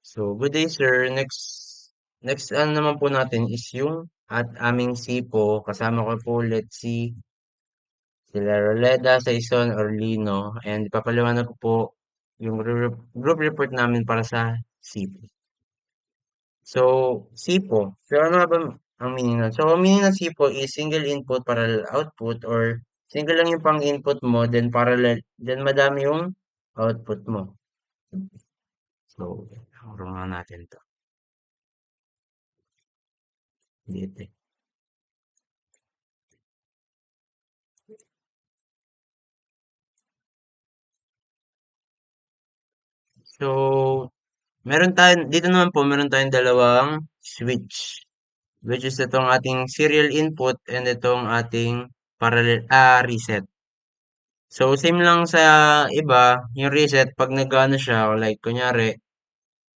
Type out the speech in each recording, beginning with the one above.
So, good day, sir. Next ano naman po natin is yung at aming SIPO. Kasama ko po ulit sila Roleda, Saison, Orlino. And ipapaliwanag ko po yung group report namin para sa SIPO. So, SIPO. So, ano nga ba ang meaning nun? So, ang meaning ng SIPO is single input parallel output or single lang yung pang-input mo, then parallel, then madami yung output mo. So, nga natin to. Dito. So, dito naman po, meron tayong dalawang switch, which is itong ating serial input and itong ating reset. So, same lang sa iba, yung reset, pag nag-ano siya, like, kunyari,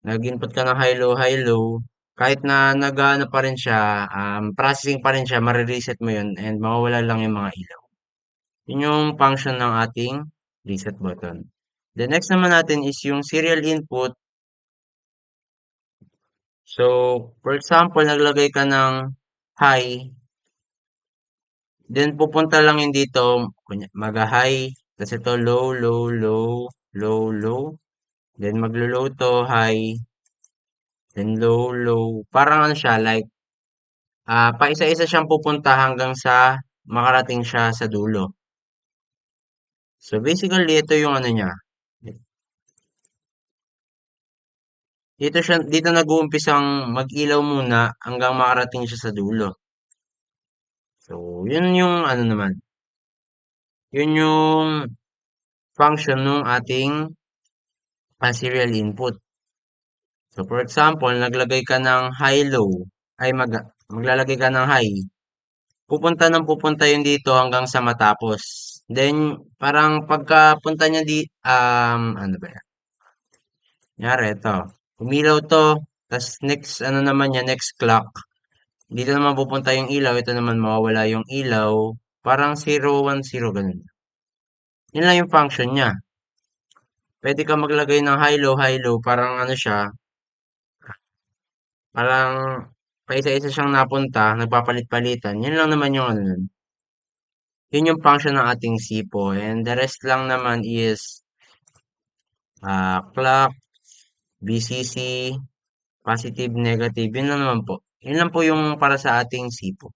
nag-input ka ng high-low, kahit na nag-ano pa rin siya, processing pa rin siya, marireset mo yun, and mawawala lang yung mga ilaw. Yun yung function ng ating reset button. The next naman natin is yung serial input. So, for example, naglagay ka ng high, then pupunta lang yun dito, mag-high, tapos ito low, low, low, low, low, then maglo-low to, high, then low, low. Parang ano siya, like, paisa-isa siyang pupunta hanggang sa makarating siya sa dulo. So, basically, ito yung ano niya. Dito nag-uumpisang mag-ilaw muna hanggang makarating siya sa dulo. So, yun yung ano naman. Yun yung function ng ating serial input. So, for example, naglagay ka ng high-low, ay maglalagay ka ng high. Pupunta yun dito hanggang sa matapos. Then, parang pagkapunta niya ano ba yan? Kunyari, ito. Umilaw to, tas next, ano naman niya, next clock. Dito naman pupunta yung ilaw, ito naman mawawala yung ilaw. Parang 0, 1, 0, ganun. Yun lang yung function niya. Pwede ka maglagay ng high-low, parang ano siya, parang paisa-isa siyang napunta, nagpapalit-palitan. Yun lang naman yung ano nun. Yun yung function ng ating SIPO. And the rest lang naman is clock, BCC, positive, negative. Yun lang naman po. Yun lang po yung para sa ating SIPO.